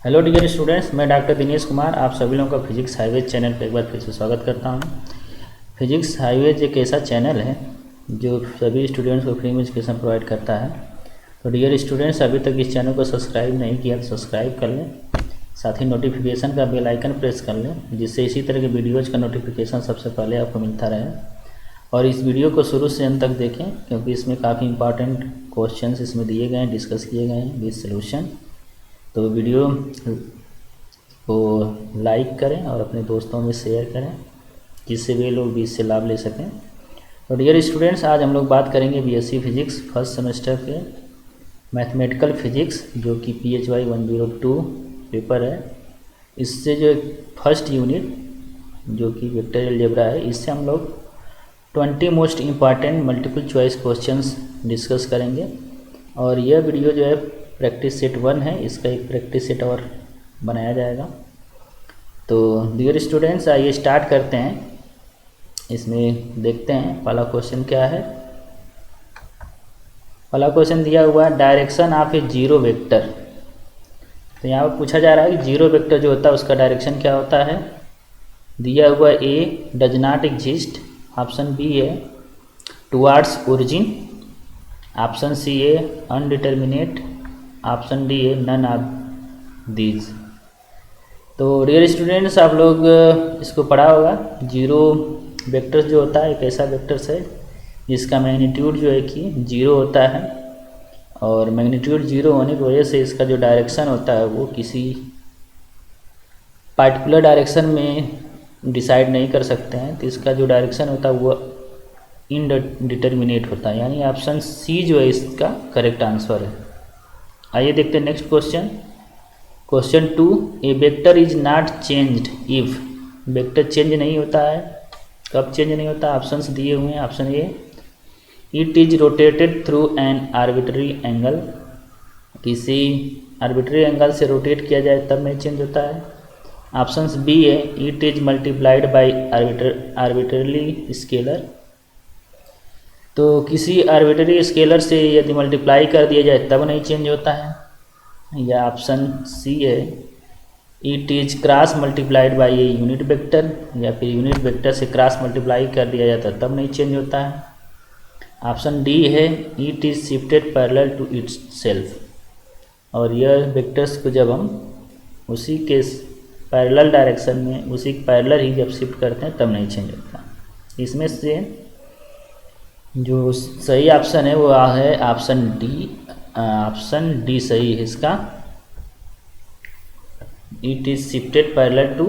Hello dear students, मैं doctor Dinesh Kumar आप सभी लोगों का फिजिक्स हाईवेज चैनल पर एक बार फिर से स्वागत करता हूं। फिजिक्स हाईवेज एक ऐसा चैनल है जो सभी स्टूडेंट्स को फ्री में एजुकेशन प्रोवाइड करता है। तो डियर स्टूडेंट्स, अभी तक इस चैनल को सब्सक्राइब नहीं किया तो सब्सक्राइब कर लें, साथ ही नोटिफिकेशन का बेल आइकन प्रेस कर लें, जिससे इसी तरह के वीडियोज़ का नोटिफिकेशन सबसे पहले आपको मिलता रहे। और इस वीडियो को शुरू से अंत तक देखें, क्योंकि इसमें काफ़ी इंपॉर्टेंट क्वेश्चंस इसमें दिए गए हैं, डिस्कस किए गए हैं विद सॉल्यूशन। तो वीडियो को लाइक करें और अपने दोस्तों में शेयर करें, जिससे वे लोग भी इससे लाभ ले सकें। तो डियर स्टूडेंट्स, आज हम लोग बात करेंगे बीएससी फिजिक्स फर्स्ट सेमेस्टर के मैथमेटिकल फिजिक्स, जो कि PHY 102 पेपर है। इससे जो फर्स्ट यूनिट जो कि वेक्टर अलजेब्रा है, इससे हम लोग 20 most important multiple choice questions discuss करेंगे। और यह वीडियो जो है प्रैक्टिस सेट 1 है, इसका एक प्रैक्टिस सेट और बनाया जाएगा। तो डियर स्टूडेंट्स, आइए स्टार्ट करते हैं। इसमें देखते हैं पहला क्वेश्चन क्या है। पहला क्वेश्चन दिया हुआ है direction of A zero vector. तो यहाँ पर पूछा जा रहा है कि जीरो वेक्टर जो होता है उसका डायरेक्शन क्या होता है। दिया हुआ A does not exist, option B है टुवार्ड्स ओरिजिन, ऑप्शन सी है अनडिटर्मिनेट, ऑप्शन डी है नन ऑफ दीज। तो डियर स्टूडेंट्स, आप लोग इसको पढ़ा होगा। जीरो वेक्टर्स जो होता है एक ऐसा वेक्टर्स है जिसका मैग्नीट्यूड जो है कि जीरो होता है, और मैग्नीट्यूड जीरो होने की वजह से इसका जो डायरेक्शन होता है वो किसी पार्टिकुलर डायरेक्शन में डिसाइड नहीं कर सकते हैं। तो इसका जो डायरेक्शन होता है वो इनडिटर्मिनेट होता है, यानी ऑप्शन सी जो है इसका करेक्ट आंसर है। आइए देखते हैं next question. Question 2, A vector is not changed if. Vector change नहीं होता है, कब चेंज नहीं होता? ऑप्शंस दिए हुए हैं। Option A, it is rotated through an arbitrary angle, किसी आर्बिट्ररी एंगल से रोटेट किया जाए तब नहीं चेंज होता है। ऑप्शन बी है, it is multiplied by arbitrary scalar, तो किसी आर्बिट्ररी स्केलर से यदि मल्टीप्लाई कर दिया जाए तब नहीं चेंज होता है। या ऑप्शन सी है, it is cross multiplied by a unit vector, या फिर यूनिट वेक्टर से क्रॉस मल्टीप्लाई कर दिया जाता है तब नहीं चेंज होता है। ऑप्शन डी है, it is shifted parallel to itself, और यह वेक्टर्स को जब हम उसी के पैरेलल डायरेक्शन में उसी पैरेलल ही जब शिफ्ट करते हैं तब नहीं चेंज होता। इसमें से जो सही ऑप्शन है वो है ऑप्शन डी। ऑप्शन डी सही है इसका, it is shifted parallel to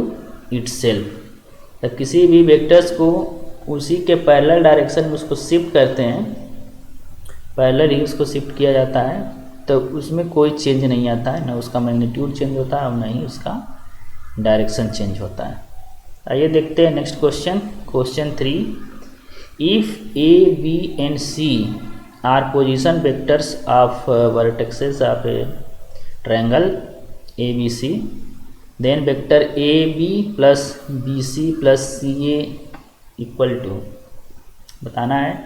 itself. तो किसी भी वेक्टर्स को उसी के पैरेलल डायरेक्शन में उसको शिफ्ट करते हैं, पैरेलल ही उसको शिफ्ट किया जाता है, तो उसमें कोई चेंज नहीं आता है, ना उसका मैग्नीट्यूड चेंज होता है और ना ही उसका डायरेक्शन चेंज होता है। आइए देखते हैं next question. Question 3, if A B and C are position vectors of vertexes of a triangle A B C, then vector A B plus B C plus C A equal to बताना है।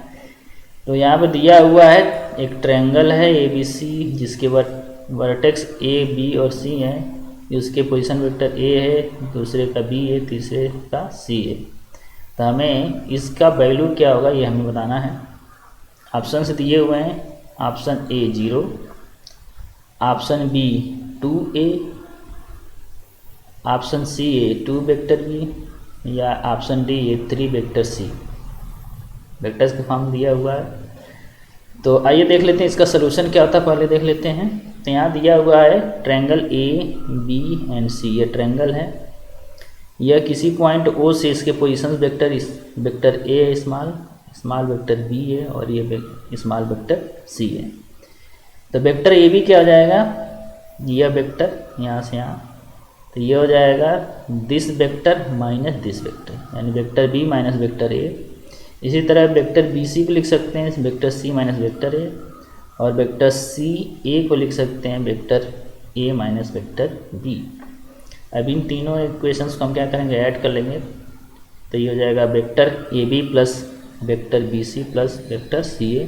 तो यहाँ पर दिया हुआ है एक triangle है ए बी सी, जिसके वर्टेक्स ए बी और सी हैं। उसके पोजीशन वेक्टर ए है, दूसरे का बी है, तीसरे का सी है। तो हमें इसका वैल्यू क्या होगा ये हमें बताना है। ऑप्शन से दिए हुए हैं, option A 0, option B 2a, option C है 2 वेक्टर बी, या ऑप्शन डी है 3 वेक्टर सी। वेक्टर्स का फॉर्म दिया हुआ है। तो आइए देख लेते हैं इसका सोल्यूशन क्या होता है, पहले देख लेते हैं। तो यहाँ दिया हुआ है ट्रायंगल ए बी एंड सी, ये ट्रायंगल है। यह किसी पॉइंट ओ से इसके पोजीशन वेक्टर ए है, स्मॉल वेक्टर बी है, और ये स्मॉल वेक्टर सी है। तो वेक्टर ए बी क्या हो जाएगा, यह वेक्टर यहाँ से यहाँ, तो ये हो जाएगा this vector minus this vector, यानी vector B minus vector A. इसी तरह वेक्टर बी सी को लिख सकते हैं vector C minus vector A, और वेक्टर सी ए को लिख सकते हैं vector A minus vector B. अब इन तीनों इक्वेशंस को हम क्या करेंगे, ऐड कर लेंगे। तो ये हो जाएगा vector A B plus vector B C plus vector C A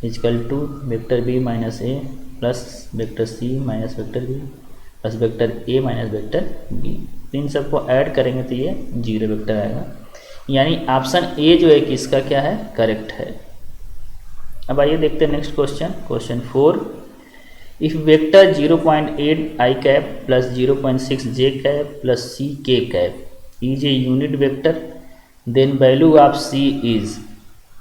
equal to vector B minus A plus vector C minus vector B. Plus vector A minus vector B. इन सबको ऐड करेंगे तो ये 0 वेक्टर आएगा, यानी option A जो है कि इसका क्या है, करेक्ट है। अब आइए देखते हैं next question, question 4। If vector 0.8 i cap plus 0.6 j cap plus c k cap is a unit vector then value of c is.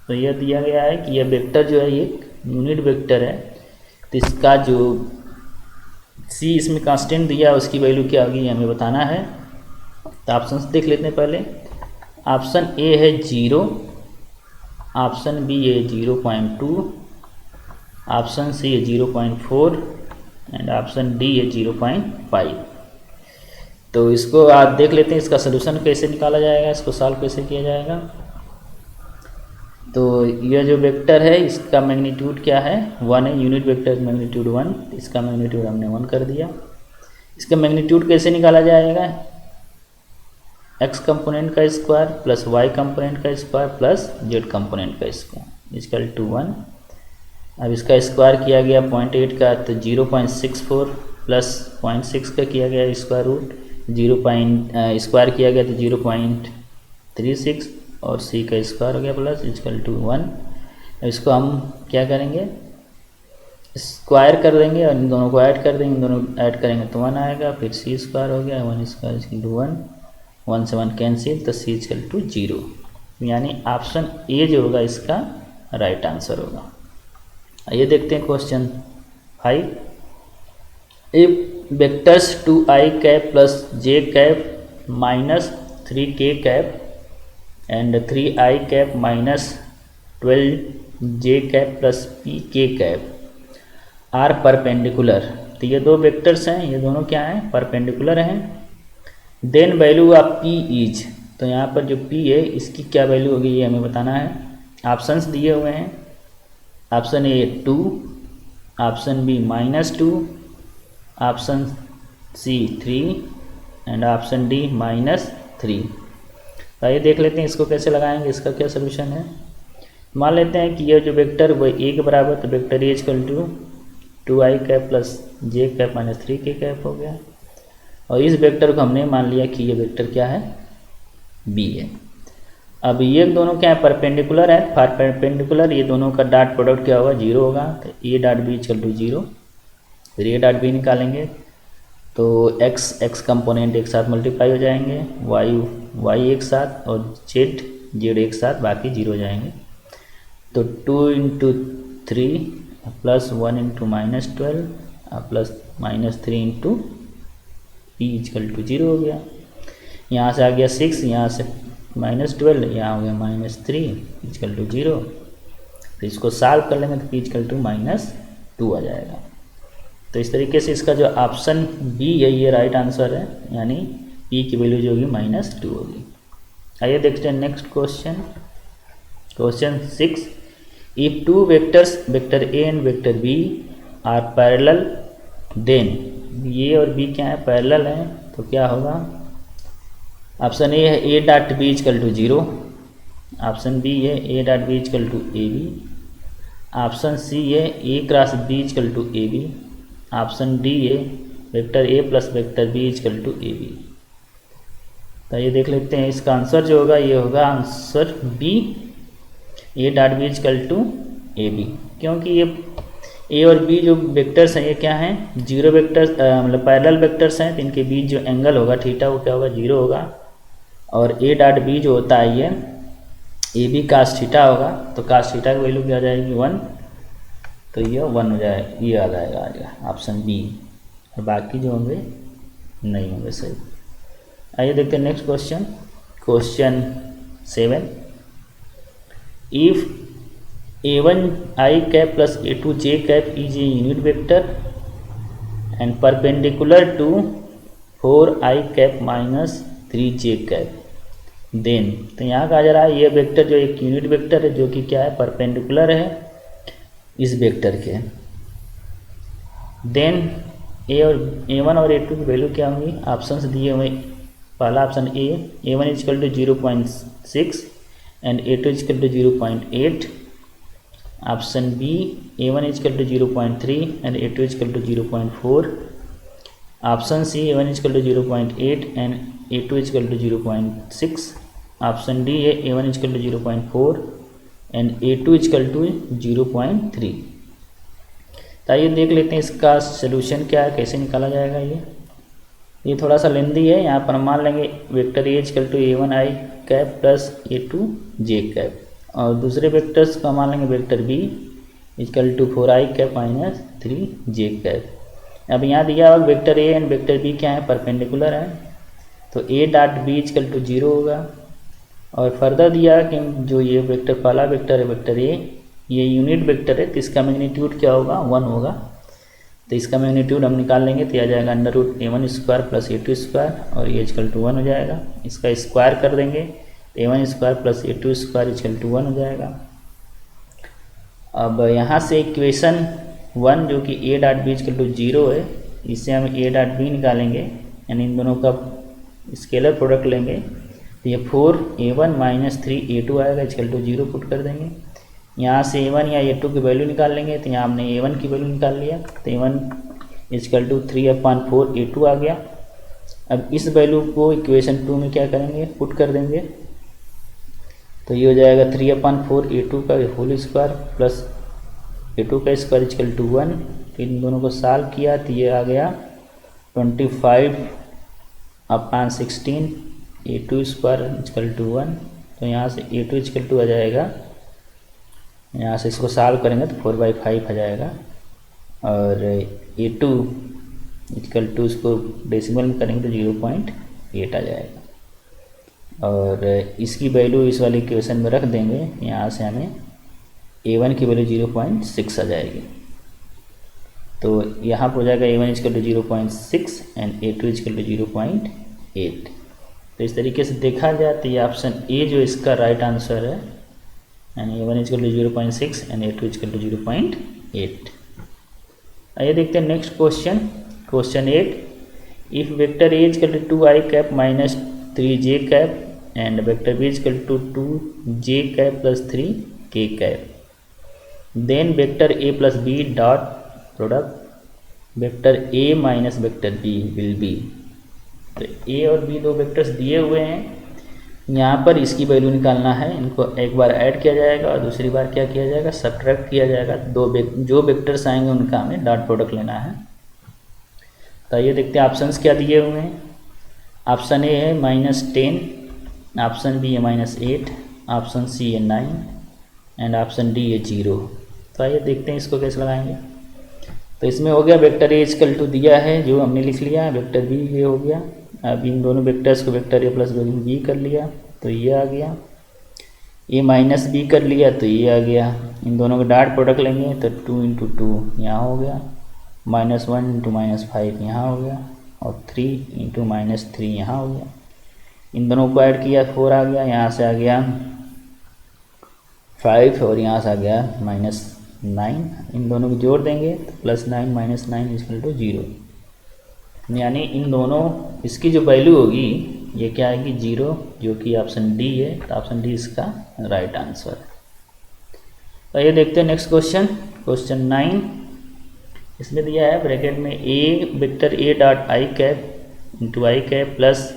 तो यह दिया गया है कि यह वेक्टर जो है ये यूनिट वेक्टर है, तो इसका जो c इसमें कांस्टेंट दिया है उसकी वैल्यू क्या होगी हमें बताना है। तो ऑप्शन देख लेते हैं पहले। ऑप्शन ए है 0, ऑप्शन बी है 0.2, ऑप्शन सी है 0.4 एंड ऑप्शन डी है 0.5। तो इसको आप देख लेते हैं, इसका सलूशन कैसे निकाला जाएगा, इसको सॉल्व कैसे किया जाएगा। तो यह जो वेक्टर है इसका मैग्नीट्यूड क्या है, 1 है, यूनिट वेक्टर मैग्नीट्यूड 1, इसका मैग्नीट्यूड हमने 1 कर दिया। इसका मैग्नीट्यूड कैसे निकाला जाएगा, x कंपोनेंट का स्क्वायर प्लस y कंपोनेंट का स्क्वायर प्लस z कंपोनेंट का स्क्वायर इक्वल टू 1। अब इसका स्क्वायर किया गया 0.8 का तो 0.64 प्लस 0.6 का किया गया स्क्वायर रूट, स्क्वायर किया गया तो 0.36 और c का स्क्वायर हो गया प्लस इक्वल टू 1। इसको हम क्या करेंगे, स्क्वायर कर देंगे और इन दोनों को ऐड कर देंगे, इन दोनों ऐड करेंगे तो 1 आएगा, फिर c स्क्वायर हो गया, 1 स्क्वायर इक्वल टू 1, 1 से 1 कैंसिल तो c इक्वल टू 0, यानी ऑप्शन ए जो होगा इसका राइट आंसर होगा। आइए देखते हैं question 5। If vectors 2i cap plus j cap minus 3k cap and 3i cap minus 12j cap plus pk cap are perpendicular. तो ये दो वेक्टर्स हैं, ये दोनों क्या हैं, परपेंडिकुलर हैं। Then value of p is, तो यहाँ पर जो p है इसकी क्या वैल्यू होगी ये हमें बताना है। ऑप्शंस दिए हुए हैं, option A 2, option B -2, option C 3 and option D -3। तो आइए देख लेते हैं इसको कैसे लगाएंगे, इसका क्या सोल्यूशन है। मान लेते हैं कि यह जो वेक्टर वो ए के बराबर, तो vector A equal to 2i cap plus j cap minus 3k cap हो गया, और इस वेक्टर को हमने मान लिया कि ये वेक्टर क्या है, b है। अब ये दोनों क्या है, परपेंडिकुलर है, परपेंडिकुलर ये दोनों का डॉट प्रोडक्ट क्या होगा, 0 होगा, तो a dot b equal to 0। फिर a डॉट b निकालेंगे तो x कंपोनेंट एक साथ मल्टीप्लाई हो जाएंगे, y एक साथ और z एक साथ, बाकी 0 हो जाएंगे। तो 2 into 3 plus 1 into -12 plus -3 into p equal to 0 हो गया। यहाँ से आ गया 6, यहाँ से -12, यहाँ हो गया -3 इक्वल टू 0। तो इसको सॉल्व कर लेंगे तो p इक्वल टू -2 आ जाएगा। तो इस तरीके से इसका जो ऑप्शन बी है ये राइट आंसर है, यानी p की वैल्यू जो होगी -2 होगी। आइए देखते हैं next question, question 6। If two vectors vector A and vector B are parallel then, ये और बी क्या है, पैरेलल हैं, तो क्या होगा। ऑप्शन ए है a dot B equal to 0, option B है a dot B equal to A B, option C है a cross B equal to A B, option D है vector A plus vector B equal to A B. तो ये देख लेते हैं, इसका answer जो होगा ये होगा answer B, A dot B equal to A B, क्योंकि ये ए और बी जो वेक्टर्स हैं ये क्या हैं, 0 वेक्टर्स, मतलब पैरेलल वेक्टर्स हैं, तो इनके बीच जो एंगल होगा थीटा वो क्या होगा, 0 होगा। और ए डॉट बी जो होता है ये ए बी कास थीटा होगा, तो कास थीटा की वैल्यू क्या आ जाएगी 1, तो ये 1 हो जाए, ये आ जाएगा ऑप्शन बी, और बाकी जो होंगे नहीं होंगे सही। आइए देखते हैं next question, question 7। If a1i cap plus a2j cap is a unit vector and perpendicular to 4i cap minus 3j cap then, तो यहाँ कहा जा रहा है ये वेक्टर जो एक यूनिट वेक्टर है जो कि क्या है, परपेंडिकुलर है इस वेक्टर के। देन a1 और a2 की वैल्यू क्या होंगी, ऑप्शंस दिए हुए, पहला option a1 equal to 0.6 and a2 equal to 0.8, option B a1 equal to 0.3 and a2 equal to 0.4, option C A1 equal to 0.8 and A2 equal to 0.6। Option D है A1 equal to 0.4 and A2 equal to 0.3। तो आइए देख लेते हैं इसका solution क्या है, कैसे निकाला जाएगा। ये थोड़ा सा लेंदी है। यहाँ पर हम मान लेंगे vector A equal to A1 i cap plus A2 j cap, और दूसरे वेक्टर्स का मान लेंगे vector B equal to 4i cap minus 3j cap. अब यहाँ दिया हुआ vector A and vector B क्या है, परपेंडिकुलर है, तो A dot B equal to 0 होगा। और फर्दर दिया कि जो ये वेक्टर पहला वेक्टर है वेक्टर A, ये यूनिट वेक्टर है, तो इसका मैग्नीट्यूड क्या होगा, 1 होगा। तो इसका मैग्नीट्यूड हम निकाल लेंगे तो आ जाएगा under root A1 square plus A2 square, और ये इजकल टू 1 हो जाएगा। इसका स्क्वायर कर देंगे तो A1 square plus A2 square equal to 1 हो जाएगा। अब यहाँ से इक्वेशन 1 जो कि A dot B equal to 0 है, इससे हम A डॉट B निकालेंगे, यानी इन दोनों का स्केलर प्रोडक्ट लेंगे तो ये 4A1 माइनस 3A2 आएगा, इजकल टू 0 पुट कर देंगे। यहाँ से A1 या A2 की वैल्यू निकाल लेंगे, तो यहाँ हमने A1 की वैल्यू निकाल लिया, तो A1 इजकल टू 3/4A2 आ गया। अब इस वैल्यू को इक्वेशन 2 में क्या करेंगे, पुट कर देंगे, तो ये हो जाएगा 3/4A2 का होल स्क्वायर प्लस A2 का स्क्वायर इजकल टू 1। तो इन दोनों को सॉल्व किया तो ये आ गया 25/16 A2 स्क्वायर इजकल टू 1। तो यहाँ से A2 इजकल टू आ जाएगा, यहाँ से इसको सॉल्व करेंगे तो 4/5 आ जाएगा, और A2 इजकल टू इसको डेसिमल में करेंगे तो 0.8 आ जाएगा, और इसकी वैल्यू इस वाली इक्वेशन में रख देंगे। यहाँ से हमें A1 की वैल्यू 0.6 आ जाएगी। तो यहाँ पर हो जाएगा A1 equal to 0.6 and A2 equal to 0.8। तो इस तरीके से देखा जाए तो ये ऑप्शन ए जो इसका राइट आंसर है, यानी A1 equal to 0.6 and A2 equal to 0.8। आइए देखते हैं next question, question 8। If vector A equal to 2i cap minus 3j cap and vector B equal to 2j cap plus 3k cap, then vector A plus B dot product vector A minus vector B will be. तो A और B दो वेक्टर्स दिए हुए हैं, यहाँ पर इसकी वैल्यू निकालना है। इनको एक बार ऐड किया जाएगा और दूसरी बार क्या किया जाएगा, सब्ट्रैक्ट किया जाएगा। जो वेक्टर्स आएंगे उनका हमें डॉट प्रोडक्ट लेना है। तो ये देखते हैं ऑप्शंस क्या दिए हुए हैं। ऑप्शन ए है -10, ऑप्शन बी है -8, ऑप्शन सी है 9 एंड ऑप्शन डी है 0। तो आइए देखते हैं इसको कैसे लगाएंगे। तो इसमें हो गया वेक्टर ए इजकल टू दिया है जो हमने लिख लिया है, वेक्टर बी ये हो गया। अब इन दोनों वेक्टर्स को वेक्टर ए प्लस बी कर लिया तो ये आ गया, ए माइनस बी कर लिया तो ये आ गया। इन दोनों का डॉट प्रोडक्ट लेंगे तो 2 × 2 यहाँ हो गया, -1 × -5 यहाँ हो गया, और 3 × -3 यहाँ हो गया। इन दोनों को ऐड किया 4 आ गया, यहाँ से आ गया 5 और यहाँ से आ गया -9। इन दोनों को जोड़ देंगे तो +9 - 9 इजकल टू 0, यानी इन दोनों इसकी जो वैल्यू होगी ये क्या आएगी 0, जो कि ऑप्शन डी है। तो ऑप्शन डी इसका राइट आंसर है। तो ये देखते हैं नेक्स्ट क्वेश्चन, क्वेश्चन 9। इसमें दिया है ब्रैकेट में A vector A dot I cap into I cap plus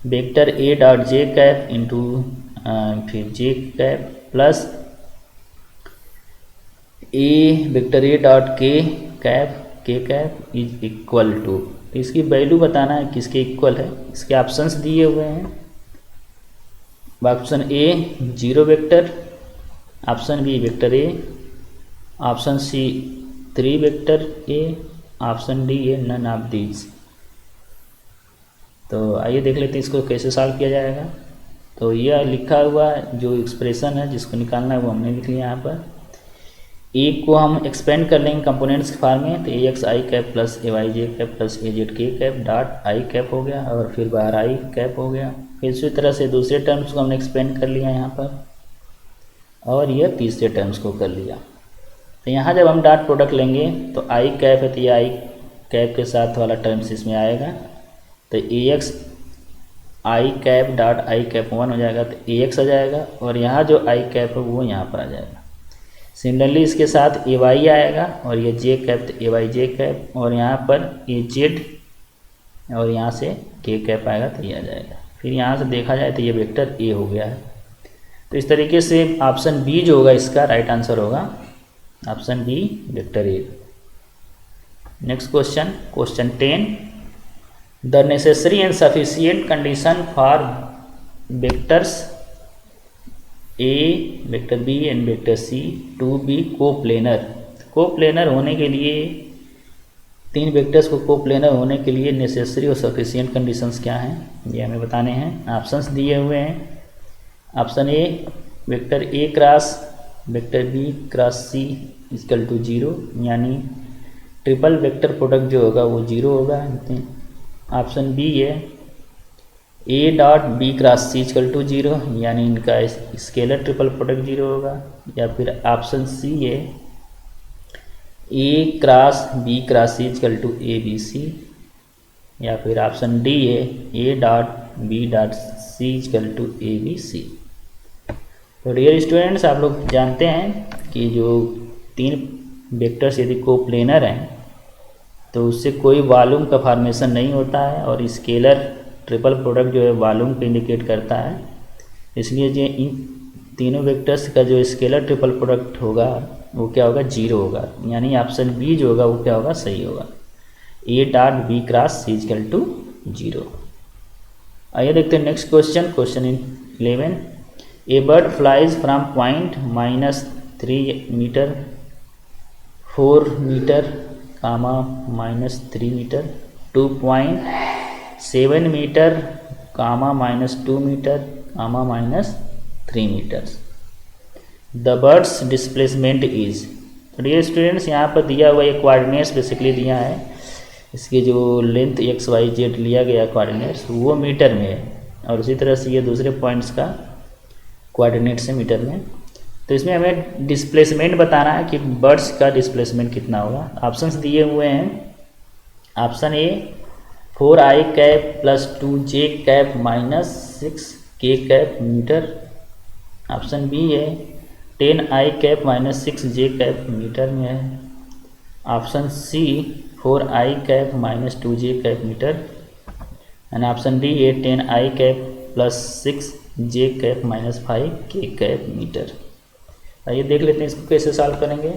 vector A dot J cap into फिर J cap plus A vector A dot K cap is equal to. तो इसकी value बताना है किसके इक्वल है। इसके options दिए हुए हैं। Option A 0 vector, option B vector A, option C 3 vector A, option D है नन ऑफ दीज। तो आइए देख लेते हैं इसको कैसे सॉल्व किया जाएगा। तो यह लिखा हुआ जो एक्सप्रेशन है जिसको निकालना है वो हमने लिख लिया यहाँ पर। ए को हम एक्सपेंड कर लेंगे कंपोनेंट्स के फॉर्म में, तो A X I cap plus A Y J cap plus A Z के कैप डॉट आई कैप हो गया, और फिर बाहर आई कैप हो गया। फिर इसी तरह से दूसरे टर्म्स को हमने एक्सपेंड कर लिया यहाँ पर, और यह तीसरे टर्म्स को कर लिया। तो यहाँ जब हम डॉट प्रोडक्ट लेंगे तो आई कैप है तो ये आई कैप के साथ वाला टर्म्स इसमें आएगा। तो A X I cap dot I cap 1 हो जाएगा, तो ए एक्स आ जाएगा, और यहाँ जो आई कैप है वो यहाँ पर आ जाएगा। सिमिलरली इसके साथ ए वाई आएगा, और ये जे कैप तो ए वाई जे कैप, और यहाँ पर ए जेड और यहाँ से के कैप आएगा तो ये आ जाएगा। फिर यहाँ से देखा जाए तो ये वेक्टर ए हो गया है। तो इस तरीके से ऑप्शन बी जो होगा इसका राइट आंसर होगा, option B vector A. Next question, question 10, the necessary and sufficient condition for vectors A, vector B and vector C to be coplanar. Coplanar होने के लिए, तीन वेक्टर्स को कोप्लेनर होने के लिए नेसेसरी और सफिशिएंट कंडीशंस क्या हैं ये हमें बताने हैं। ऑप्शंस दिए हुए हैं। Option A, vector A cross vector B cross C equal to 0, यानी ट्रिपल वेक्टर प्रोडक्ट जो होगा वो 0 होगा। ऑप्शन बी है A dot B cross C equal to 0, यानी इनका स्केलर ट्रिपल प्रोडक्ट 0 होगा। या फिर ऑप्शन सी है A cross B cross C equal to A B C. या फिर ऑप्शन डी है A dot B dot C equal to A B C. तो डियर स्टूडेंट्स, आप लोग जानते हैं कि जो तीन वेक्टर्स यदि कोप्लेनर हैं तो उससे कोई वॉल्यूम का फॉर्मेशन नहीं होता है, और स्केलर ट्रिपल प्रोडक्ट जो है वॉल्यूम को इंडिकेट करता है। इसलिए जो इन तीनों वेक्टर्स का जो स्केलर ट्रिपल प्रोडक्ट होगा वो क्या होगा, 0 होगा। यानी ऑप्शन बी जो होगा वो क्या होगा, सही होगा, A dot B cross C equal to 0। आइए देखते हैं next question, question 11, a bird flies from point -3 meter 4 meter comma -3 meter to point 7 meter comma -2 meter comma -3 meters. The bird's displacement is. तो डियर स्टूडेंट्स, यहाँ पर दिया हुआ ये coordinates basically दिया है, इसकी जो लेंथ XYZ लिया गया कोऑर्डिनेट्स वो मीटर में है, और उसी तरह से ये दूसरे पॉइंट्स का कोऑर्डिनेट्स है मीटर में। तो इसमें हमें डिस्प्लेसमेंट बताना है कि बर्ड्स का डिस्प्लेसमेंट कितना होगा। ऑप्शंस दिए हुए हैं। Option A 4i cap plus 2j cap minus 6k cap meter. Option B है 10i cap minus 6j cap meter में है। Option C 4i cap minus 2j cap meter. And option D है 10i cap plus 6j cap minus 5k cap meter. आइए देख लेते हैं इसको कैसे सॉल्व करेंगे।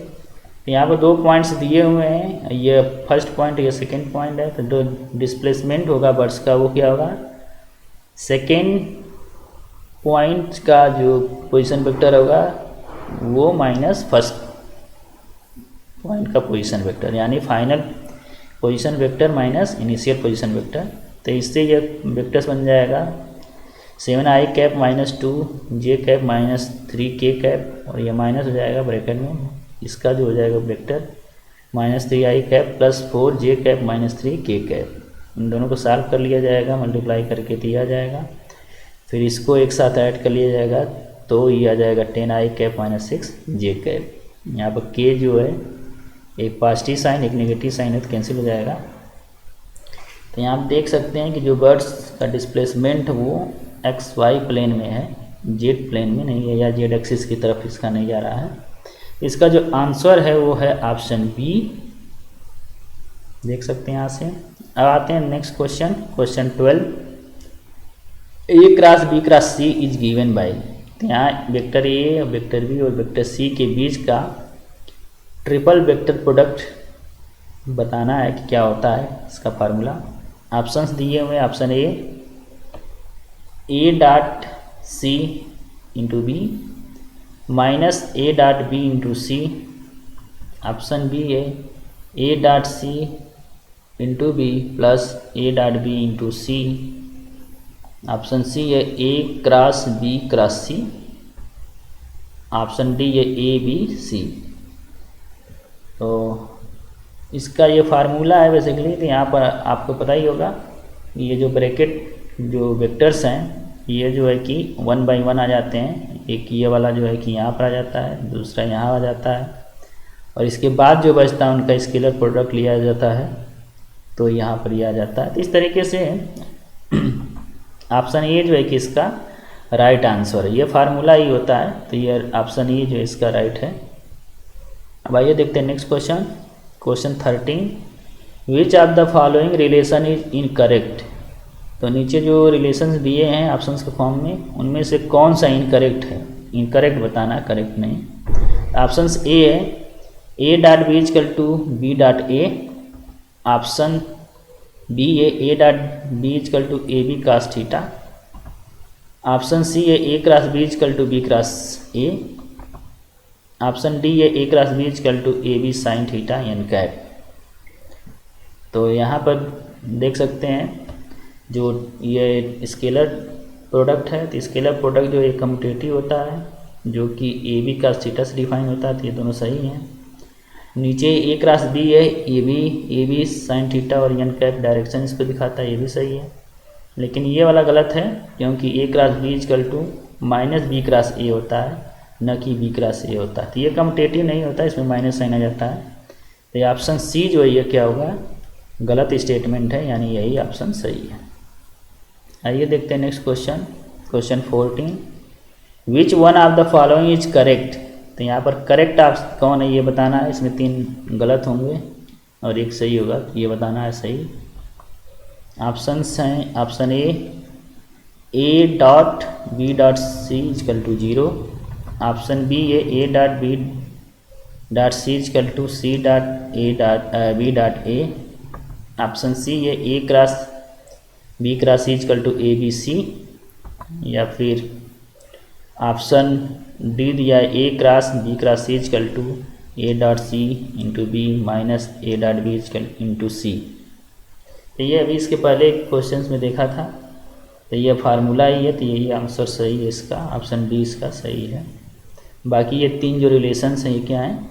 यहाँ पर 2 पॉइंट्स दिए हुए हैं, ये फर्स्ट पॉइंट ये सेकेंड पॉइंट है। तो जो डिस्प्लेसमेंट होगा बर्ड्स का वो क्या होगा, सेकेंड पॉइंट का जो पोजीशन वेक्टर होगा वो माइनस फर्स्ट पॉइंट का पोजीशन वेक्टर, यानी final position vector minus initial position vector. तो इससे ये वेक्टर्स बन जाएगा 7i cap minus 2j cap minus 3k cap, और ये माइनस हो जाएगा ब्रैकेट में, इसका जो हो जाएगा vector -3i cap plus 4j cap minus 3k cap. इन दोनों को सॉल्व कर लिया जाएगा, मल्टीप्लाई करके दिया जाएगा, फिर इसको एक साथ ऐड कर लिया जाएगा तो ये आ जाएगा 10i cap minus 6j cap. यहाँ पर k जो है एक पॉजिटिव साइन एक नेगेटिव साइन है तो कैंसिल हो जाएगा। तो यहाँ आप देख सकते हैं कि जो बर्ड्स का डिस्प्लेसमेंट वो XY प्लेन में है, Z प्लेन में नहीं है, या Z एक्सिस की तरफ इसका नहीं जा रहा है। इसका जो आंसर है वो है ऑप्शन बी, देख सकते हैं यहाँ से। अब आते हैं next question, question 12, A cross B cross C is given by. तो यहाँ वेक्टर ए वेक्टर बी और वेक्टर सी के बीच का ट्रिपल वेक्टर प्रोडक्ट बताना है कि क्या होता है इसका फार्मूला। ऑप्शंस दिए हुए, option A dot C into B minus A dot B into C. Option B है A dot C into B plus A dot B into C. Option C है A cross B cross C. Option D है A B C. तो इसका ये formula है basically. तो यहाँ पर आपको पता ही होगा ये जो ब्रैकेट जो वेक्टर्स हैं ये जो है कि 1 by 1 आ जाते हैं। एक ये वाला जो है कि यहाँ पर आ जाता है, दूसरा यहाँ आ जाता है, और इसके बाद जो बचता है उनका स्केलर प्रोडक्ट लिया जाता है तो यहाँ पर ये आ जाता है। तो इस तरीके से ऑप्शन ए जो है कि इसका राइट आंसर है, ये फार्मूला ही होता है। तो ये ऑप्शन ए जो इसका राइट है। अब आइए देखते हैं next question, question 13, which of the following relation is incorrect. तो नीचे जो रिलेशंस दिए हैं ऑप्शंस के फॉर्म में, उनमें से कौन सा इनकरेक्ट है। इनकरेक्ट बताना, करेक्ट नहीं। ऑप्शंस ए है A dot B equal to B dot A. Option B है A dot B equal to A B cos theta. Option C है A cross B equal to B cross A. Option D है A cross B equal to A B sine theta N cap. तो यहाँ पर देख सकते हैं जो ये स्केलर प्रोडक्ट है, तो स्केलर प्रोडक्ट जो एक कम्यूटेटिव होता है जो कि ए बी कास थीटा से डिफाइन होता है, तो ये दोनों सही हैं। नीचे ए क्रॉस बी है ए बी साइन थीटा और एन कैप डायरेक्शन इसको दिखाता है, ये भी सही है। लेकिन ये वाला गलत है क्योंकि A cross B equal to minus B cross A होता है, न कि बी क्रॉस ए होता है। तो ये कम्यूटेटिव नहीं होता, इसमें माइनस साइन आ जाता है। तो ये ऑप्शन सी जो है ये क्या होगा, गलत स्टेटमेंट है, यानी यही ऑप्शन सही है। आइए देखते हैं next question, question 14। Which one of the following is correct. तो यहाँ पर करेक्ट आप कौन है ये बताना है। इसमें 3 गलत होंगे और 1 सही होगा, तो ये बताना है सही। ऑप्शंस हैं option A dot B dot C equal to 0। Option B है A dot B dot C equal to C dot A dot B dot A. Option C है A cross B cross C equal to A B C. या फिर option D दिया है A cross B cross C equal to A dot C into B minus A dot B equal into C. तो ये अभी इसके पहले questions में देखा था, तो ये फार्मूला ही है, तो यही आंसर सही है इसका, ऑप्शन डी इसका सही है। बाकी ये 3 जो रिलेशंस हैं ये क्या हैं,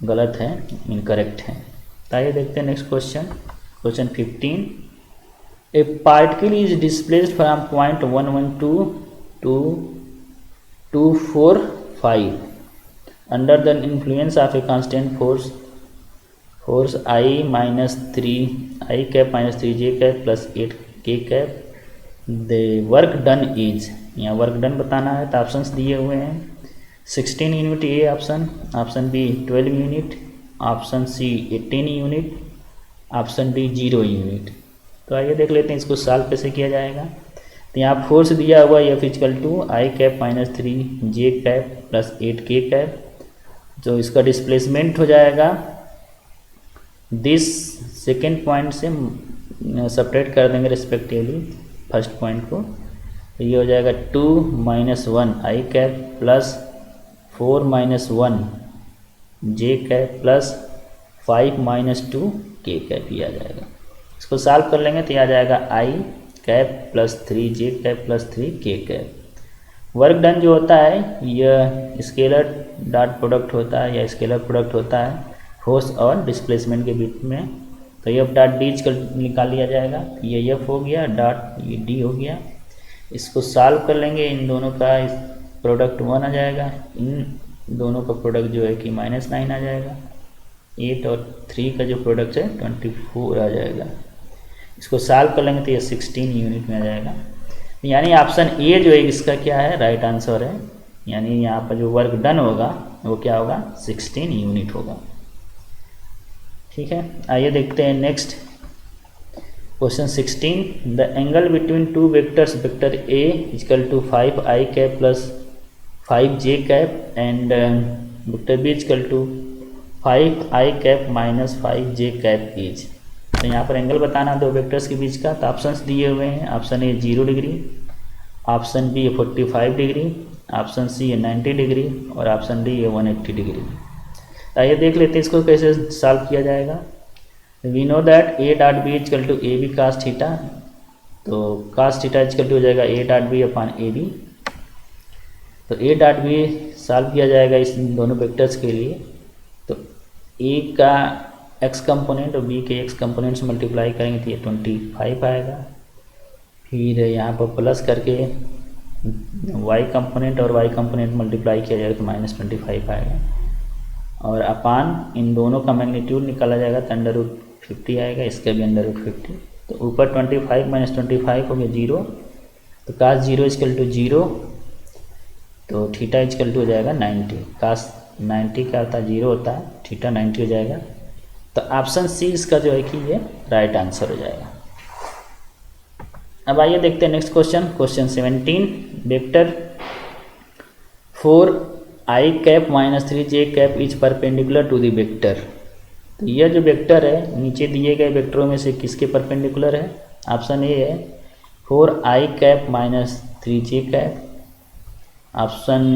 गलत हैं, इनकरेक्ट हैं। तो आइए देखते हैं next question, question 15। A particle is displaced from point 112 to 245 under the influence of a constant force I minus 3 I cap minus 3 J cap plus 8 K cap. The work done is, यहाँ work done बताना है। तो options दिए हुए हैं 16 unit A option, option B 12 unit, option C 18 unit, option D 0 unit. तो आइए देख लेते हैं इसको सॉल्व कैसे किया जाएगा। तो यहाँ फोर्स दिया हुआ है equal to I cap minus 3 J cap plus 8 K cap. जो इसका डिस्प्लेसमेंट हो जाएगा दिस सेकेंड पॉइंट से सेपरेट कर देंगे रिस्पेक्टिवली फर्स्ट पॉइंट को। तो ये हो जाएगा 2 माइनस 1 आई कैप प्लस 4 माइनस 1 जे कैप प्लस 5 माइनस 2 के कैप, ये आ जाएगा। इसको सॉल्व कर लेंगे तो ये आ जाएगा आई cap plus 3 J cap plus 3 के कैप। वर्क डन जो होता है यह स्केलर डॉट प्रोडक्ट होता है या स्केलर प्रोडक्ट होता है फोर्स और डिस्प्लेसमेंट के बीच में। तो ये डॉट डी निकाल लिया जाएगा, ये एफ हो गया, डॉट ये डी हो गया। इसको सॉल्व कर लेंगे, इन दोनों का प्रोडक्ट 1 आ जाएगा, इन दोनों का प्रोडक्ट जो है कि -9 आ जाएगा। 8 और 3 का जो प्रोडक्ट है 24 आ जाएगा। इसको सॉल्व कर लेंगे तो ये 16 यूनिट में आ जाएगा। यानी ऑप्शन ए जो है इसका क्या है, राइट आंसर है। यानी यहाँ पर जो वर्क डन होगा वो क्या होगा, 16 यूनिट होगा। ठीक है, आइए देखते हैं next question 16। The angle between 2 vectors, vector A equal to 5 I cap plus 5 J cap and vector B equal to 5 I cap minus 5 J cap is. तो यहाँ पर एंगल बताना दो वेक्टर्स के बीच का। तो ऑप्शंस दिए हुए हैं, option A 0 degree, option B है 45 डिग्री, ऑप्शन सी है 90 डिग्री और ऑप्शन डी है 180 डिग्री। आइए देख लेते हैं इसको कैसे सॉल्व किया जाएगा। We know that A dot B equal to A B cos theta. तो कास थीटा इजकल टू हो जाएगा A dot B upon A B. तो ए डॉट बी सॉल्व किया जाएगा इस दोनों वेक्टर्स के लिए। तो ए का एक्स कंपोनेंट और बी के एक्स कंपोनेंट से मल्टीप्लाई करेंगे तो ये 25 आएगा। फिर यहाँ पर प्लस करके वाई कंपोनेंट और वाई कंपोनेंट मल्टीप्लाई किया जाएगा तो -25 आएगा। और अपान इन दोनों का मैग्नीट्यूड निकाला जाएगा तो √50 आएगा, इसका भी √50। तो ऊपर 25 माइनस 25 हो गया 0। तो कास 0 इजकल टू 0, तो थीटा इजकल टू हो जाएगा 90। कास 90 का होता है 0 होता है, थीटा 90 हो जाएगा। तो ऑप्शन सी इसका जो है कि ये राइट आंसर हो जाएगा। अब आइए देखते हैं next question, question 17। Vector 4i cap minus 3j cap is perpendicular to the vector. तो यह जो वेक्टर है नीचे दिए गए वेक्टरों में से किसके परपेंडिकुलर है? ऑप्शन ए है 4i cap minus 3j cap, option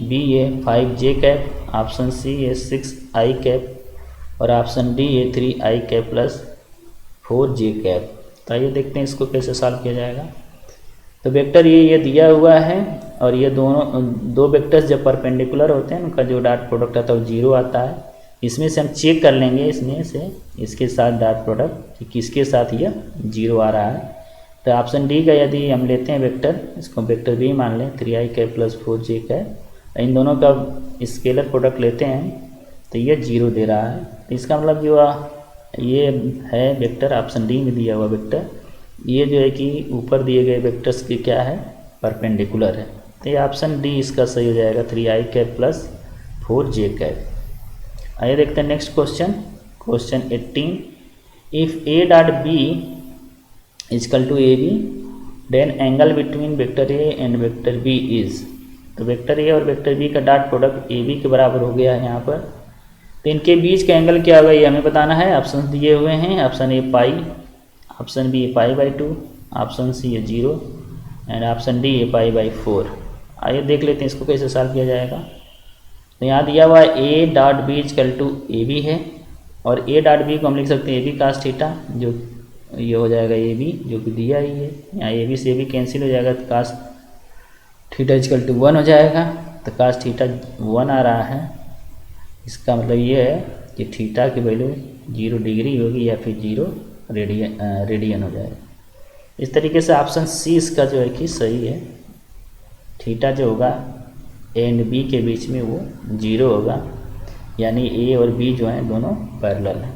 B है 5j कैप, ऑप्शन सी है 6i कैप और ऑप्शन डी है 3i cap plus 4j cap. तो आइए देखते हैं इसको कैसे सॉल्व किया जाएगा। तो वेक्टर ये दिया हुआ है और ये दो वेक्टर्स जब परपेंडिकुलर होते हैं उनका जो डॉट प्रोडक्ट आता है वो 0 आता है। इसमें से हम चेक कर लेंगे इसमें से इसके साथ डॉट प्रोडक्ट कि किसके साथ ये 0 आ रहा है। तो ऑप्शन डी का यदि हम लेते हैं वेक्टर, इसको वेक्टर बी मान लें 3i cap plus 4j cap, इन दोनों का स्केलर प्रोडक्ट लेते हैं तो ये 0 दे रहा है। तो इसका मतलब जो ये है वेक्टर ऑप्शन डी में दिया हुआ वेक्टर, ये जो है कि ऊपर दिए गए वेक्टर्स की क्या है? परपेंडिकुलर है। तो ये ऑप्शन डी इसका सही हो जाएगा 3i cap plus 4j cap. आइए देखते हैं next question, question 18। If A dot B equal to A B then angle between vector A and vector B is. तो वेक्टर ए और वेक्टर बी का डॉट प्रोडक्ट ए बी के बराबर हो गया है यहाँ पर। तो इनके बीच का एंगल क्या होगा ये हमें बताना है। ऑप्शन दिए हुए हैं, option A pi, option B पाई/2, ऑप्शन सी है 0 एंड ऑप्शन डी है पाई/4। आइए देख लेते हैं इसको कैसे सॉल्व किया जाएगा। तो यहाँ दिया हुआ है A dot B equal to A B है और ए डॉट बी को हम लिख सकते हैं ए बी कास थीटा, जो ये हो जाएगा ए बी जो कि दिया ही है। यहाँ ए बी से ए बी कैंसिल हो जाएगा तो कास थीटा इजकल टू 1 हो जाएगा। तो कास थीटा 1 आ रहा है, इसका मतलब ये है कि थीटा की वैल्यू 0 डिग्री होगी या फिर 0 रेडियन हो जाएगा। इस तरीके से ऑप्शन सी इसका जो है कि सही है। थीटा जो होगा ए एंड बी के बीच में वो 0 होगा, यानी ए और बी जो हैं दोनों पैरेलल हैं।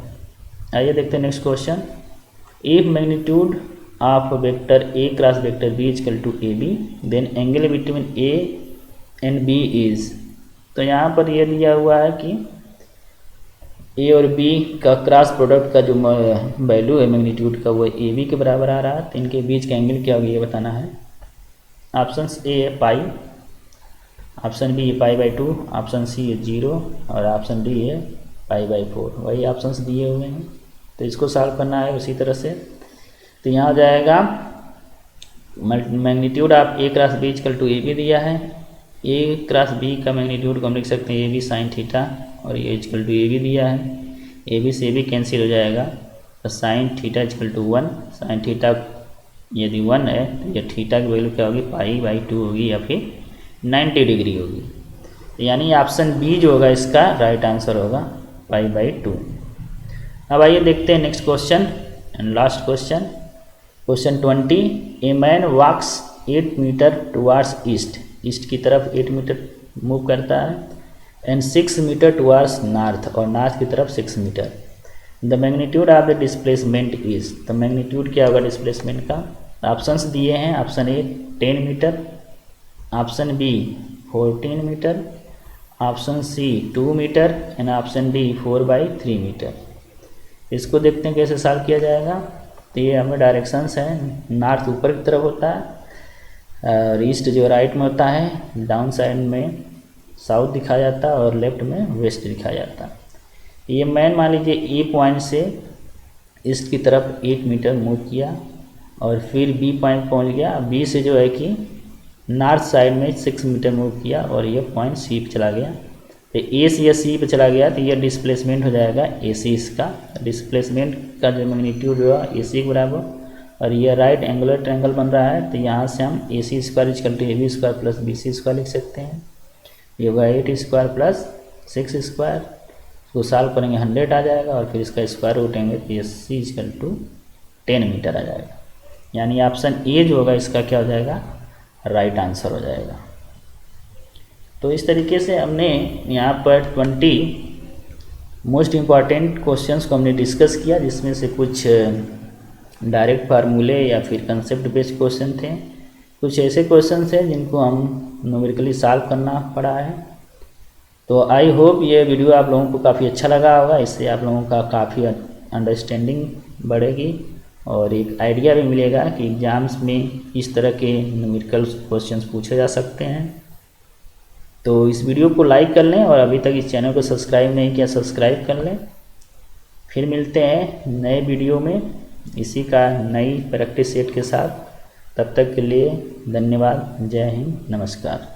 आइए देखते हैं next question. If magnitude of vector A cross vector B equal to A B then angle between A and B is. तो यहाँ पर ये दिया हुआ है कि ए और बी का क्रॉस प्रोडक्ट का जो वैल्यू है मैग्नीट्यूड का वो ए बी के बराबर आ रहा है। तो इनके बीच का एंगल क्या होगा ये बताना है। ऑप्शन ए है पाई, ऑप्शन बी है पाई/2, ऑप्शन सी है 0 और ऑप्शन डी है पाई/4। वही ऑप्शंस दिए हुए हैं तो इसको सॉल्व करना है उसी तरह से। तो यहाँ हो जाएगा magnitude of A cross B equal to A B दिया है, ए क्रॉस बी का मैग्नीट्यूड को हम लिख सकते हैं ए बी साइन थीटा और ये इजकल टू ए बी दिया है, ए बी से ए बी कैंसिल हो जाएगा। तो sine theta equal to 1, sine theta यदि 1 है तो ये थीटा की वैल्यू क्या होगी पाई/2 होगी या फिर 90 डिग्री होगी। यानी ऑप्शन बी जो होगा इसका राइट आंसर होगा पाई/2। अब आइए देखते हैं next question and last question, question 20। A man walks 8 meter towards east, east की तरफ 8 मीटर मूव करता है, एंड 6 मीटर टुवार्ड्स नॉर्थ और नॉर्थ की तरफ 6 meter. The magnitude of the displacement is. तो मैग्नीट्यूड क्या होगा डिस्प्लेसमेंट का? ऑप्शंस दिए हैं, option A 10 meter, option B 14 meter, option C 2 meter and option D 4/3 meter. इसको देखते हैं कैसे सॉल्व किया जाएगा। तो ये हमें डायरेक्शंस हैं, नॉर्थ ऊपर की तरफ होता है और ईस्ट जो राइट में होता है, डाउन साइड में साउथ दिखाया जाता है और लेफ्ट में वेस्ट दिखाया जाता है। ये मैन मान लीजिए ए पॉइंट से ईस्ट की तरफ 8 मीटर मूव किया और फिर बी पॉइंट पहुंच गया, बी से जो है कि नॉर्थ साइड में 6 मीटर मूव किया और ये पॉइंट सी पे चला गया। तो ए से या सी पे चला गया तो ये डिस्प्लेसमेंट हो जाएगा ए सी। इसका डिस्प्लेसमेंट का जो मैग्नीट्यूड हुआ ए सी के बराबर और ये राइट एंगुलर ट्रायंगल बन रहा है। तो यहाँ से हम A C square equal to A B square plus B C square लिख सकते हैं। ये होगा 8 स्क्वायर प्लस 6 स्क्वायर, उसको सॉल्व करेंगे 100 आ जाएगा और फिर इसका स्क्वायर उठेंगे तो ये सी इजकल टू 10 मीटर आ जाएगा। यानी ऑप्शन ए जो होगा इसका क्या हो जाएगा राइट आंसर हो जाएगा। तो इस तरीके से हमने यहाँ पर 20 मोस्ट इम्पॉर्टेंट क्वेश्चंस को हमने डिस्कस किया, जिसमें से कुछ डायरेक्ट फार्मूले या फिर कंसेप्ट बेस्ड क्वेश्चन थे, कुछ ऐसे क्वेश्चन थे जिनको हम न्यूमेरिकली सॉल्व करना पड़ा है। तो आई होप ये वीडियो आप लोगों को काफ़ी अच्छा लगा होगा। इससे आप लोगों का काफ़ी अंडरस्टैंडिंग बढ़ेगी और एक आइडिया भी मिलेगा कि एग्ज़ाम्स में इस तरह के न्यूमेरिकल क्वेश्चंस पूछे जा सकते हैं। तो इस वीडियो को लाइक कर लें और अभी तक इस चैनल को सब्सक्राइब नहीं किया सब्सक्राइब कर लें। फिर मिलते हैं नए वीडियो में इसी का नई प्रैक्टिस सेट के साथ। तब तक के लिए धन्यवाद। जय हिंद, नमस्कार।